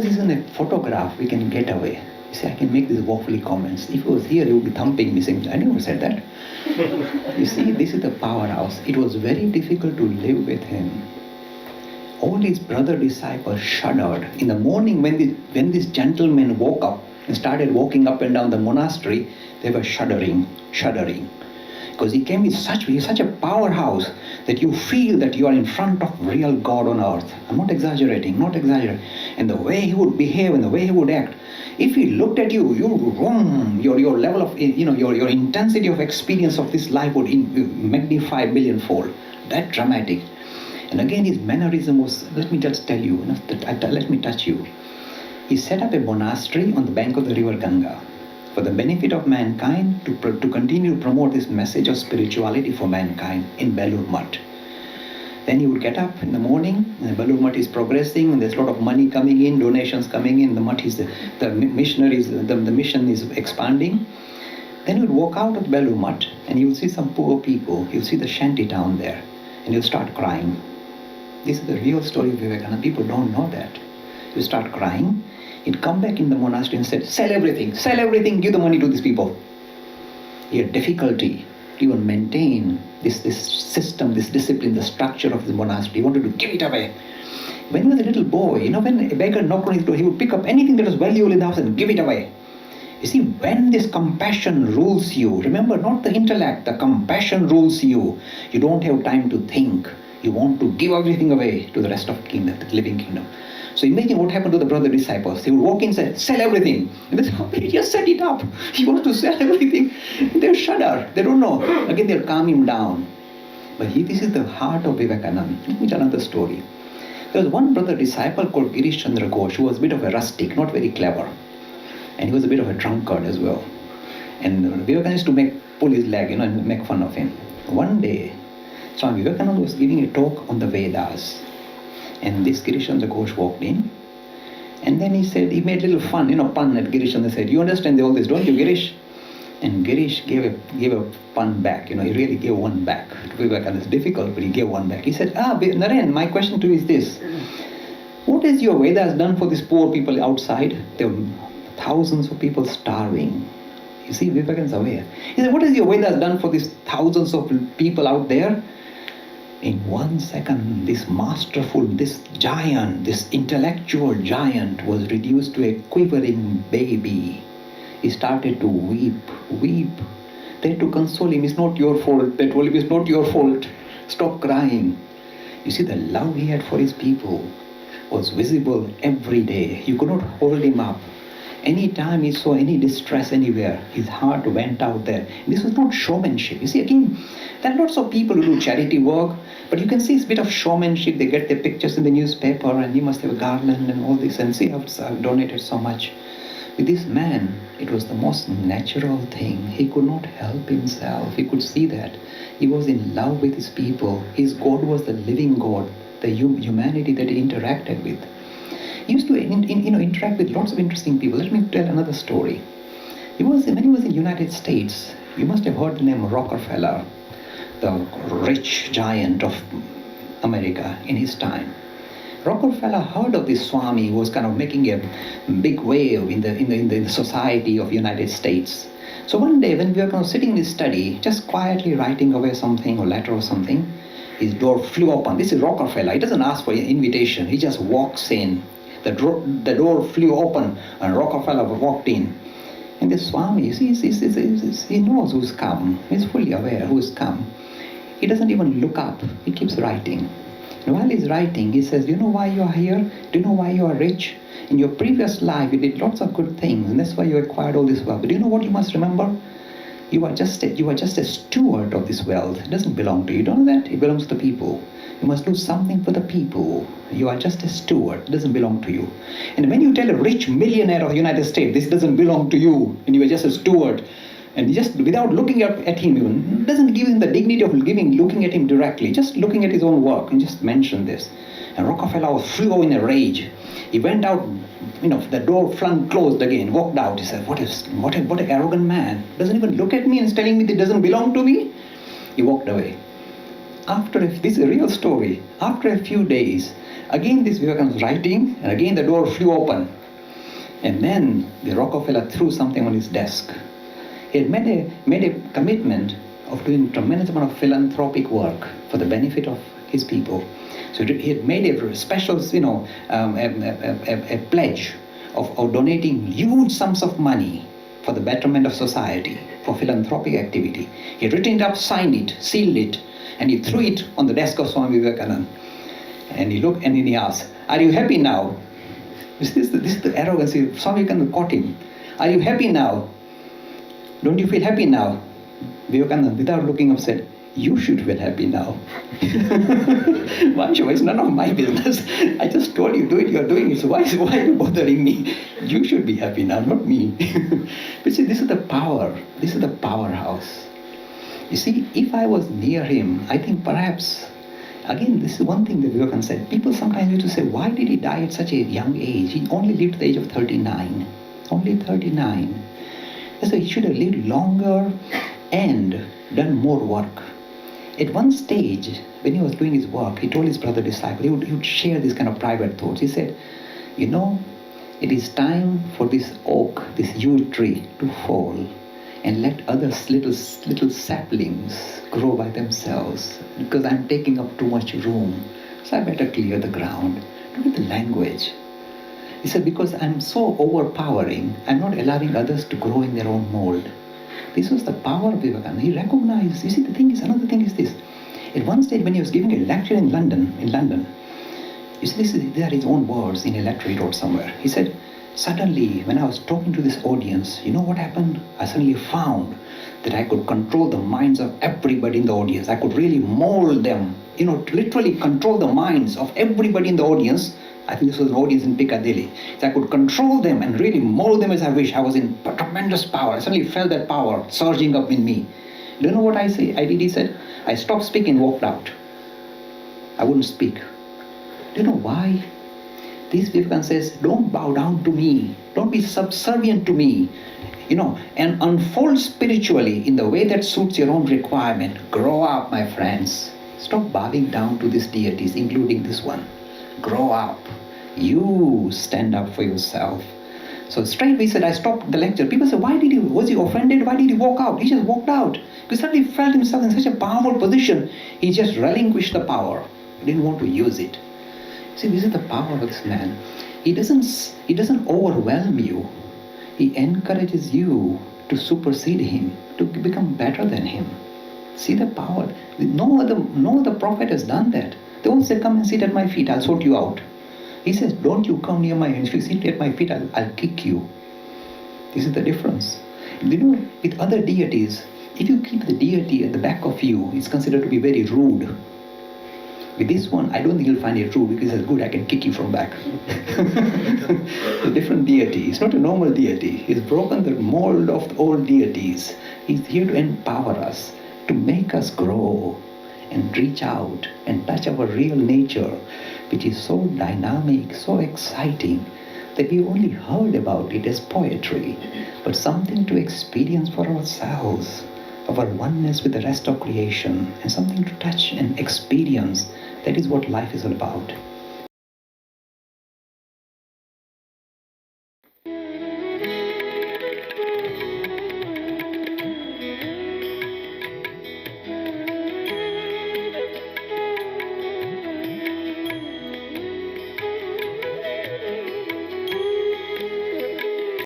this isn't a photograph, we can get away. You see, I can make these waffly comments. If he was here, he would be thumping me saying, I never said that. You see, this is the powerhouse. It was very difficult to live with him. All his brother disciples shuddered. In the morning, when this gentleman woke up and started walking up and down the monastery, they were shuddering. Because he came with such a powerhouse that you feel that you are in front of real God on earth. I'm not exaggerating. And the way he would behave and the way he would act, if he looked at you, your level of, your intensity of experience of this life would magnify millionfold. That dramatic. And again, his mannerism was, let me just tell you, let me touch you. He set up a monastery on the bank of the river Ganga for the benefit of mankind, to continue to promote this message of spirituality for mankind in Belur Math. Then he would get up in the morning, and Belur Math is progressing, and there's a lot of money coming in, donations coming in, the mission is expanding. Then he would walk out of Belur Math, and you will see some poor people, you'll see the shanty town there, and you'll start crying. This is the real story of Vivekananda. People don't know that. You start crying. He'd come back in the monastery and said, sell everything, give the money to these people. He had difficulty to even maintain this system, this discipline, the structure of the monastery. He wanted to give it away. When he was a little boy, when a beggar knocked on his door, he would pick up anything that was valuable in the house and give it away. You see, when this compassion rules you, remember, not the intellect, the compassion rules you. You don't have time to think. You want to give everything away to the rest of the kingdom, the living kingdom. So imagine what happened to the brother disciples. They would walk in and say, sell everything. And they say, oh, he just set it up. He wants to sell everything. They'll shudder. They don't know. Again, they'll calm him down. But this is the heart of Vivekananda. Let me tell another story. There was one brother disciple called Girish Chandra Ghosh, who was a bit of a rustic, not very clever. And he was a bit of a drunkard as well. And Vivekananda used to pull his leg, and make fun of him. One day, Swami Vivekananda was giving a talk on the Vedas. And this Girish Chandra Ghosh walked in, and then he made a little fun, pun at Girish, and they said, you understand all this, don't you, Girish? And Girish gave a pun back, he really gave one back. To Vivekananda, it's difficult, but he gave one back. He said, Naren, my question to you is this. What has your Vedas done for these poor people outside? There were thousands of people starving. You see, Vivekananda is aware. He said, what has your Vedas done for these thousands of people out there? In 1 second, this masterful, this giant, this intellectual giant was reduced to a quivering baby. He started to weep. They had to console him. It's not your fault. They told him, it's not your fault. Stop crying. You see, the love he had for his people was visible every day. You could not hold him up. Anytime he saw any distress anywhere, his heart went out there. This was not showmanship. You see, again, there are lots of people who do charity work, but you can see it's a bit of showmanship. They get their pictures in the newspaper, and he must have a garland and all this, and see, I've donated so much. With this man, it was the most natural thing. He could not help himself. He could see that. He was in love with his people. His God was the living God, the humanity that he interacted with. He used to interact with lots of interesting people. Let me tell another story. When he was in the United States, you must have heard the name Rockefeller, the rich giant of America in his time. Rockefeller heard of this Swami who was kind of making a big wave in the society of the United States. So one day when we were kind of sitting in his study, just quietly writing away something or letter or something, his door flew open. This is Rockefeller. He doesn't ask for an invitation. He just walks in. The door flew open and Rockefeller walked in. And the Swami, he knows who's come. He's fully aware who's come. He doesn't even look up. He keeps writing. And while he's writing, he says, do you know why you are here? Do you know why you are rich? In your previous life, you did lots of good things, and that's why you acquired all this wealth. But do you know what you must remember? You are just a steward of this wealth. It doesn't belong to you. You don't know that? It belongs to the people. You must do something for the people. You are just a steward. It doesn't belong to you. And when you tell a rich millionaire of the United States, this doesn't belong to you, and you are just a steward, and just without looking at him even, it doesn't give him the dignity of looking at him directly, just looking at his own work, and just mention this. And Rockefeller flew in a rage. He went out, the door flung closed again, walked out. He said, what an arrogant man. Doesn't even look at me and is telling me that it doesn't belong to me. He walked away. this is a real story, after a few days, again this Vivekananda was writing, and again the door flew open. And then the Rockefeller threw something on his desk. He had made a commitment of doing tremendous amount of philanthropic work for the benefit of his people. So he had made a special, a pledge of donating huge sums of money for the betterment of society, for philanthropic activity. He had written it up, signed it, sealed it, and he threw it on the desk of Swami Vivekananda. And he looked and he asked, "Are you happy now?" This is the arrogance. Swami Vivekananda caught him. "Are you happy now? Don't you feel happy now?" Vivekananda, without looking up, said, "You should feel happy now." It's none of my business. I just told you, do it, you're doing it. So why are you bothering me? You should be happy now, not me. But see, this is the power. This is the powerhouse. You see, if I was near him, I think perhaps, again, this is one thing that Vivekananda said. People sometimes used to say, why did he die at such a young age? He only lived at the age of 39. Only 39. So he should have lived longer and done more work. At one stage, when he was doing his work, he told his brother disciple, he would share these kind of private thoughts. He said, it is time for this oak, this huge tree, to fall and let other little saplings grow by themselves, because I'm taking up too much room. So I better clear the ground. Look at the language. He said, because I'm so overpowering, I'm not allowing others to grow in their own mold. This was the power of Vivekananda. He recognized, you see, another thing is this. At one stage when he was giving a lecture in London, you see, these are his own words in a letter he wrote somewhere. He said, suddenly, when I was talking to this audience, you know what happened? I suddenly found that I could control the minds of everybody in the audience. I could really mold them, literally control the minds of everybody in the audience. I think this was an audience in Piccadilly. So I could control them and really mold them as I wish. I was in tremendous power. I suddenly felt that power surging up in me. Do you know what I did? He said, I stopped speaking and walked out. I wouldn't speak. Do you know why? This Vivekananda says, don't bow down to me. Don't be subservient to me. And unfold spiritually in the way that suits your own requirement. Grow up, my friends. Stop bowing down to these deities, including this one. Grow up. You stand up for yourself. So straight away he said, I stopped the lecture. People said, was he offended? Why did he walk out? He just walked out. He suddenly felt himself in such a powerful position. He just relinquished the power. He didn't want to use it. See, this is the power of this man. He doesn't overwhelm you. He encourages you to supersede him, to become better than him. See the power. No other prophet has done that. They all say, come and sit at my feet, I'll sort you out. He says, don't you come near my hands. If you sit at my feet, I'll kick you. This is the difference. With other deities, if you keep the deity at the back of you, it's considered to be very rude. With this one, I don't think you'll find it rude, because it's good, I can kick you from back. It's a different deity. It's not a normal deity. He's broken the mold of the old deities. He's here to empower us, to make us grow and reach out and touch our real nature, which is so dynamic, so exciting, that we only heard about it as poetry, but something to experience for ourselves, our oneness with the rest of creation, and something to touch and experience. That is what life is all about.